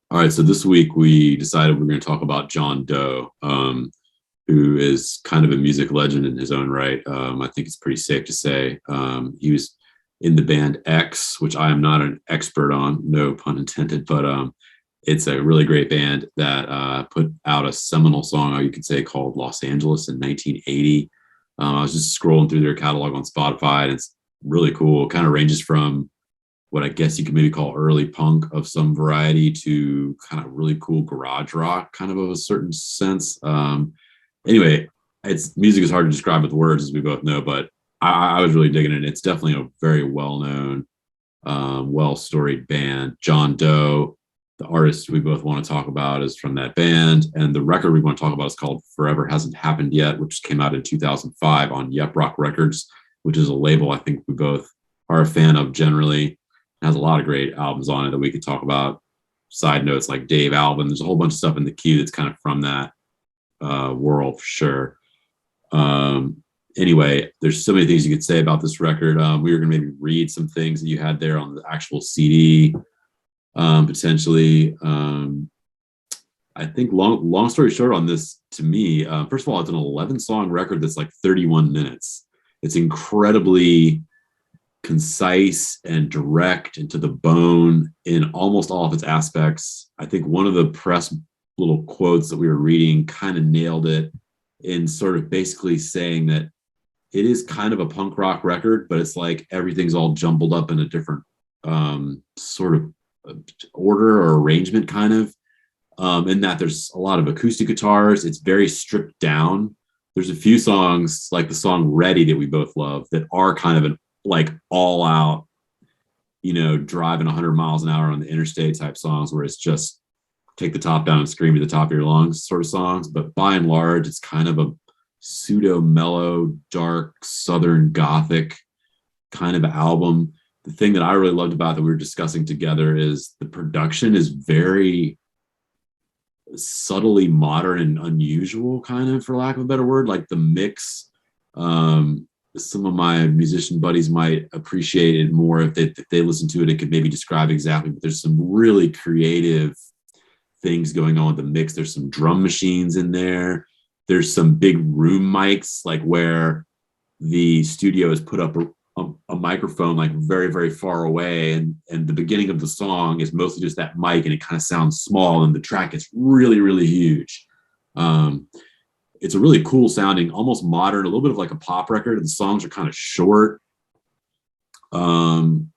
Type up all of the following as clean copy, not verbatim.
All right, so this week we decided we're going to talk about John Doe, who is kind of a music legend in his own right. I think it's pretty safe to say he was in the band X, which I am not an expert on, no pun intended, but it's a really great band that put out a seminal song, or you could say, called Los Angeles in 1980. I was just scrolling through their catalog on Spotify, and it's really cool. It kind of ranges from what I guess you could maybe call early punk of some variety to kind of really cool garage rock, kind of a certain sense. Anyway, it's music is hard to describe with words, as we both know, but I was really digging it. It's definitely a very well-known, well-storied band. John Doe, the artist we both want to talk about, is from that band, and the record we want to talk about is called "Forever Hasn't Happened Yet," which came out in 2005 on Yep Roc Records, which is a label I think we both are a fan of generally. It has a lot of great albums on it that we could talk about. Side notes like Dave Alvin. There's a whole bunch of stuff in the queue that's kind of from that world for sure. Anyway, there's so many things you could say about this record. We were going to maybe read some things that you had there on the actual CD, potentially. I think long story short on this, to me, first of all, it's an 11-song record that's like 31 minutes. It's incredibly concise and direct and to the bone in almost all of its aspects. I think one of the press little quotes that we were reading kind of nailed it in sort of basically saying that it is kind of a punk rock record, but it's like everything's all jumbled up in a different sort of order or arrangement, kind of, in that there's a lot of acoustic guitars. It's very stripped down. There's a few songs like the song Ready that we both love that are kind of an like all out, driving 100 miles an hour on the interstate type songs where it's just take the top down and scream at the top of your lungs sort of songs. But by and large, it's kind of a pseudo mellow, dark, Southern Gothic kind of album. The thing that I really loved about that we were discussing together is the production is very subtly modern and unusual, kind of, for lack of a better word. Like the mix, some of my musician buddies might appreciate it more if they listen to it. It could maybe describe exactly, but there's some really creative things going on with the mix. There's some drum machines in there. There's some big room mics, like where the studio has put up a microphone like very, very far away. And the beginning of the song is mostly just that mic, and it kind of sounds small, and the track is really, really huge. It's a really cool sounding, almost modern, a little bit of like a pop record. And the songs are kind of short. I don't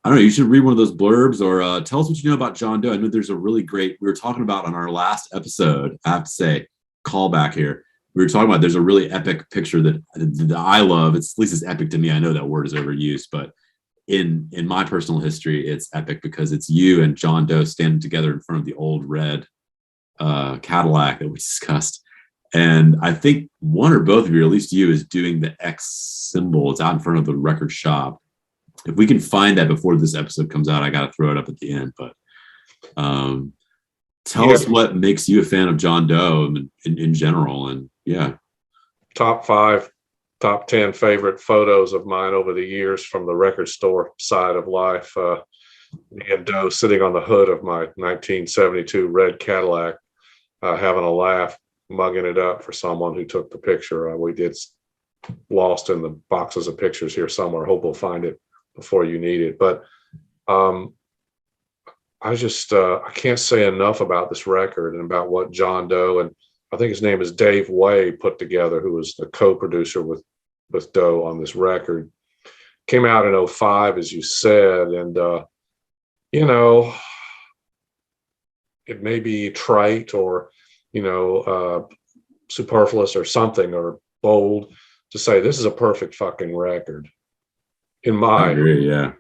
know. You should read one of those blurbs, or tell us what you know about John Doe. I know there's a really great, we were talking about on our last episode, I have to say, callback here. We were talking about there's a really epic picture that I love. It's at least it's epic to me. I know that word is overused, but in my personal history, it's epic because it's you and John Doe standing together in front of the old red Cadillac that we discussed. And I think one or both of you, or at least you, is doing the X symbol. It's out in front of the record shop. If we can find that before this episode comes out, I got to throw it up at the end. But tell us what makes you a fan of John Doe in general. And yeah. Top 5, top 10 favorite photos of mine over the years from the record store side of life. Me and Doe sitting on the hood of my 1972 red Cadillac, having a laugh, mugging it up for someone who took the picture. We did lost in the boxes of pictures here somewhere. Hope we'll find it before you need it. But I can't say enough about this record and about what John Doe, and I think his name is Dave Way, put together, who was the co-producer with Doe on this record. Came out in 2005, as you said, and it may be trite or superfluous or something, or bold to say this is a perfect fucking record. I agree, yeah.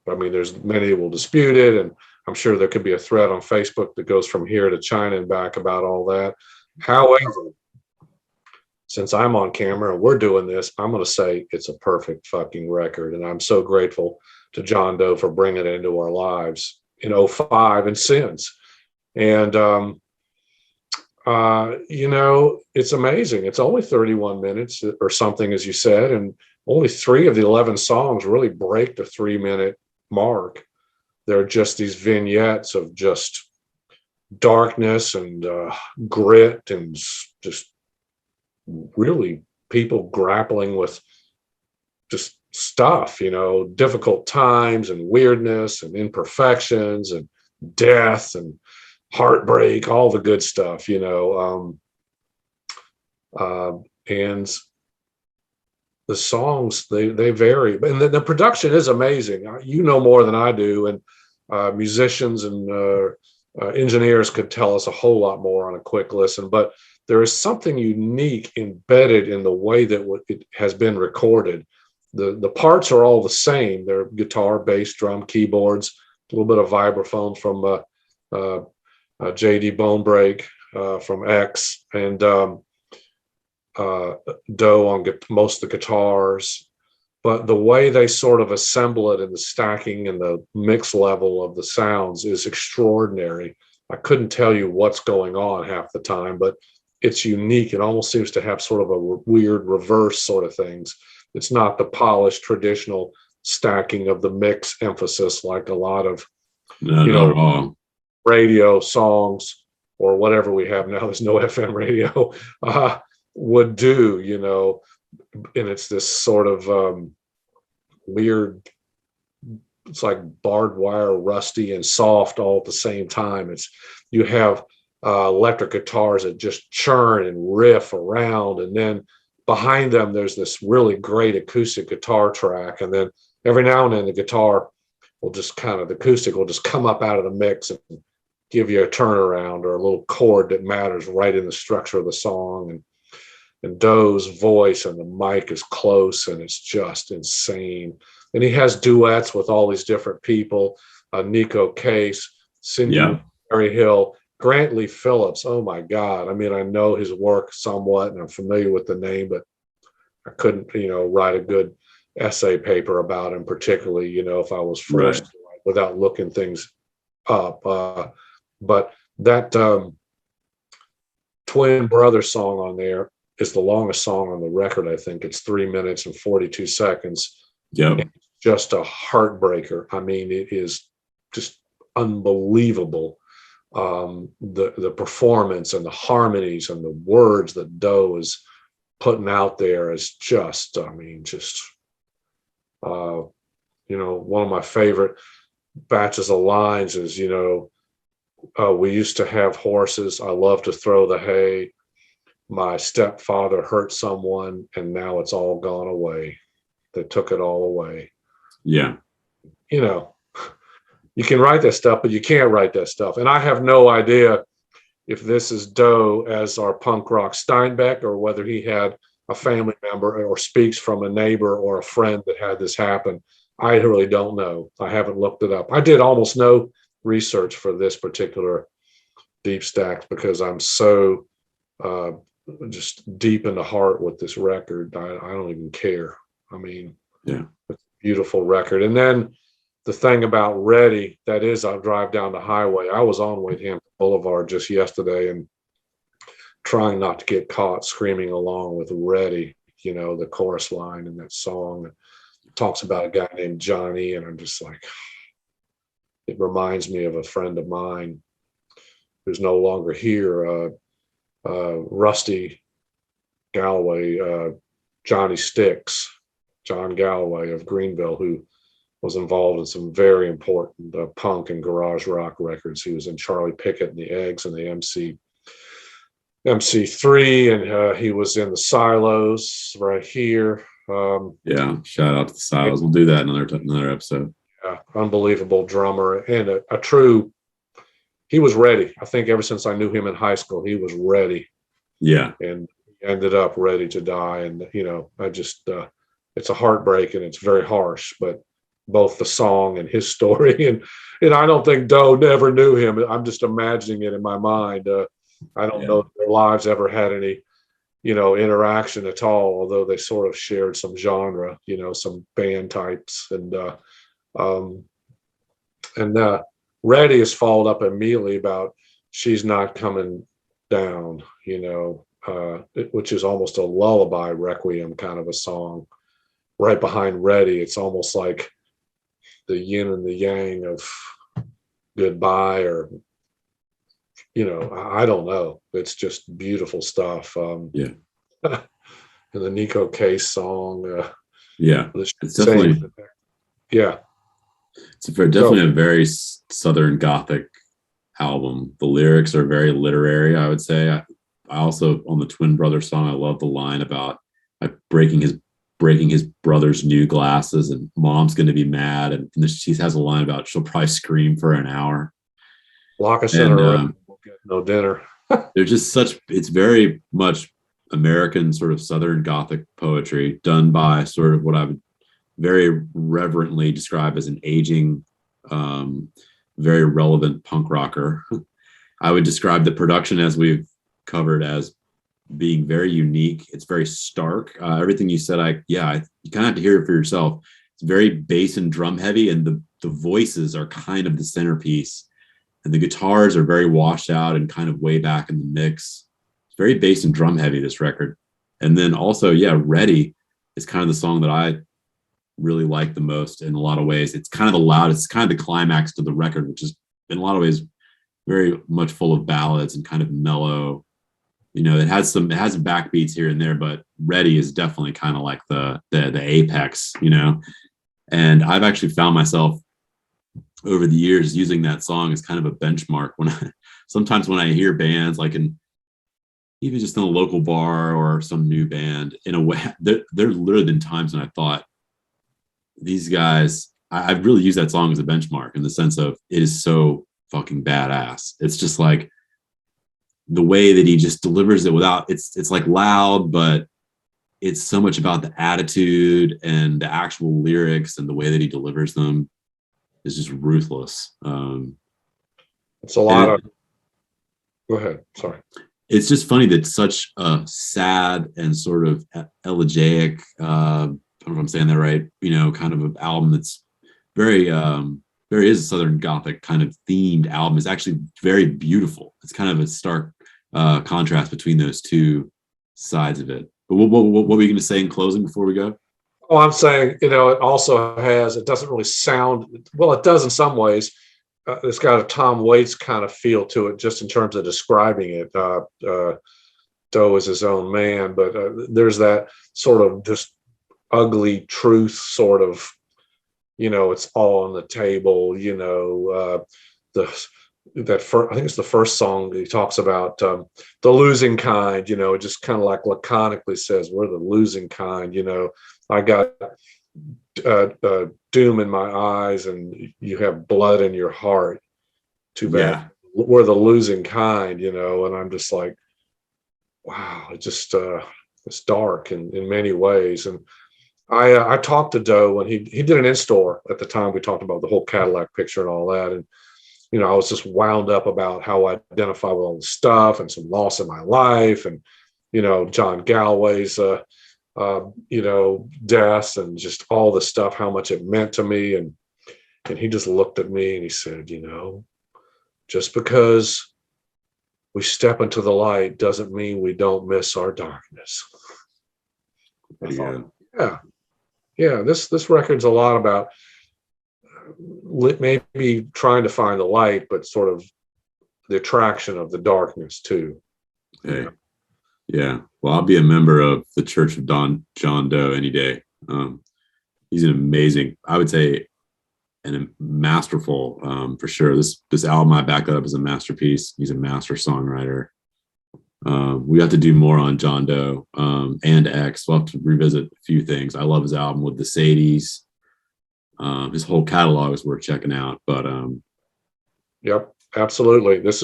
I mean, there's many who will dispute it, and I'm sure there could be a thread on Facebook that goes from here to China and back about all that. However, since I'm on camera and we're doing this, I'm going to say it's a perfect fucking record, and I'm so grateful to John Doe for bringing it into our lives in 2005 and since. And it's amazing. It's only 31 minutes or something, as you said, and only 3 of the 11 songs really break the 3-minute mark. They're just these vignettes of just darkness and grit and just really people grappling with just stuff, difficult times and weirdness and imperfections and death and heartbreak, all the good stuff, and the songs, they vary, and the production is amazing. You know more than I do, and musicians and engineers could tell us a whole lot more on a quick listen, but there is something unique embedded in the way that it has been recorded. The parts are all the same. They're guitar, bass, drum, keyboards, a little bit of vibraphone from J.D. Bonebreak from X, and Doe on most of the guitars. But the way they sort of assemble it and the stacking and the mix level of the sounds is extraordinary. I couldn't tell you what's going on half the time, but it's unique. It almost seems to have sort of a weird reverse sort of things. It's not the polished traditional stacking of the mix emphasis like a lot of radio songs or whatever we have now. There's no FM radio would do, and it's this sort of weird, it's like barbed wire, rusty and soft all at the same time. You have electric guitars that just churn and riff around, and then behind them there's this really great acoustic guitar track, and then every now and then the guitar will just the acoustic will just come up out of the mix and give you a turnaround or a little chord that matters right in the structure of the song. And Doe's voice and the mic is close, and it's just insane. And he has duets with all these different people, Neko Case, Cindy Hill, Grant Lee Phillips. Oh my God. I mean, I know his work somewhat and I'm familiar with the name, but I couldn't, write a good essay paper about him, particularly, if I was forced to write without looking things up. But that Twin Brother song on there is the longest song on the record. I think it's 3 minutes and 42 seconds. Yeah. Just a heartbreaker. I mean, it is just unbelievable. The performance and the harmonies and the words that Doe is putting out there is just, one of my favorite batches of lines is, we used to have horses. I love to throw the hay. My stepfather hurt someone and now it's all gone away. They took it all away. Yeah. You can write that stuff, but you can't write that stuff. And I have no idea if this is Doe as our punk rock Steinbeck or whether he had a family member or speaks from a neighbor or a friend that had this happen. I really don't know. I haven't looked it up. I did almost no research for this particular Deep Stacks because I'm so just deep in the heart with this record. I don't even care. I mean, yeah, it's a beautiful record. And then the thing about Ready, that is, I drive down the highway. I was on Wade Hampton Boulevard just yesterday and trying not to get caught screaming along with Ready, the chorus line in that song. It talks about a guy named Johnny, and I'm just like, it reminds me of a friend of mine who's no longer here, Rusty Galloway, Johnny Sticks, John Galloway of Greenville, who was involved in some very important punk and garage rock records. He was in Charlie Pickett and the Eggs and the MC3, and he was in the Silos right here. Yeah, shout out to the Silos. We'll do that another episode. Yeah, unbelievable drummer and a true. He was ready. I think ever since I knew him in high school, he was ready. Yeah, and ended up ready to die. And I just it's a heartbreak and it's very harsh, but both the song and his story and I don't think Doe never knew him. I'm just imagining it in my mind. I don't know if their lives ever had any interaction at all, although they sort of shared some genre, some band types. And Ready is followed up immediately about She's Not Coming Down, which is almost a lullaby requiem kind of a song. Right behind Ready, it's almost like the yin and the yang of goodbye or I don't know. It's just beautiful stuff. Yeah. And the Neko Case song, Yeah. the It's same. definitely, Yeah. it's a very, So definitely a very Southern Gothic album. The lyrics are very literary, I would say. I also, on the Twin Brothers song, I love the line about breaking his brother's new glasses, and mom's going to be mad. And she has a line about she'll probably scream for an hour. lock us in a And room, we'll get no dinner. they're just such, it's very much American sort of Southern Gothic poetry done by sort of what I would very reverently describe as an aging, um, very relevant punk rocker. I would describe the production, as we've covered, as being very unique. It's very stark. Everything you said, you kind of have to hear it for yourself. It's very bass and drum heavy, and the voices are kind of the centerpiece, and the guitars are very washed out and kind of way back in the mix. It's very bass and drum heavy, this record. And then also, yeah, Ready is kind of the song that I really like the most in a lot of ways. It's kind of the loudest, it's kind of the climax to the record, which is in a lot of ways very much full of ballads and kind of mellow. It has some backbeats here and there, but Ready is definitely kind of like the apex. And I've actually found myself over the years using that song as kind of a benchmark sometimes when I hear bands, like even just in a local bar or some new band. In a way, there literally been times when I thought, these guys, I've really used that song as a benchmark, in the sense of it is so fucking badass. It's just like the way that he just delivers it without, it's like loud, but it's so much about the attitude and the actual lyrics, and the way that he delivers them is just ruthless. It's a lot of, go ahead. Sorry. It's just funny that such a sad and sort of elegiac, I don't know if I'm saying that right, kind of an album that's very, very is a Southern Gothic kind of themed album, is actually very beautiful. It's kind of a stark contrast between those two sides of it. But what were you going to say in closing before we go? Oh, I'm saying, it also it doesn't really sound, well, it does in some ways. It's got a Tom Waits kind of feel to it, just in terms of describing it. Doe is his own man, but there's that sort of just ugly truth, sort of, it's all on the table. I think it's the first song that he talks about, the losing kind. It just kind of like laconically says, we're the losing kind. I got doom in my eyes, and you have blood in your heart. Too bad. Yeah. We're the losing kind, and I'm just like, wow, it just it's dark in many ways. And I talked to Doe when he did an in-store at the time. We talked about the whole Cadillac picture and all that, and I was just wound up about how I identify with all the stuff and some loss in my life, and John Galway's death, and just all the stuff, how much it meant to me. And he just looked at me and he said, just because we step into the light doesn't mean we don't miss our darkness. I thought, yeah, this record's a lot about maybe trying to find the light, but sort of the attraction of the darkness too. Hey. Yeah. Well, I'll be a member of the Church of John Doe any day. He's an amazing, I would say, and a masterful, for sure. This album, I back that up as a masterpiece. He's a master songwriter. We have to do more on John Doe, and X. We'll have to revisit a few things. I love his album with the Sadies. His whole catalog is worth checking out. But yep, absolutely. This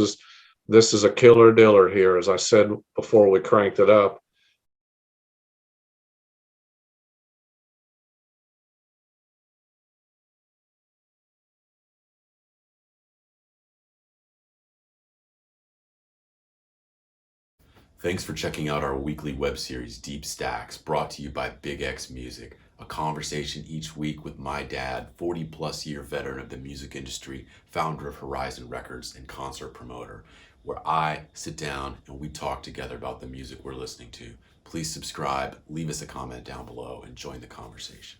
is a killer diller here, as I said before we cranked it up. thanks for checking out our weekly web series, Deep Stacks, brought to you by Big X Music. A conversation each week with my dad, 40-plus year veteran of the music industry, founder of Horizon Records and concert promoter, where I sit down and we talk together about the music we're listening to. Please subscribe, leave us a comment down below, and join the conversation.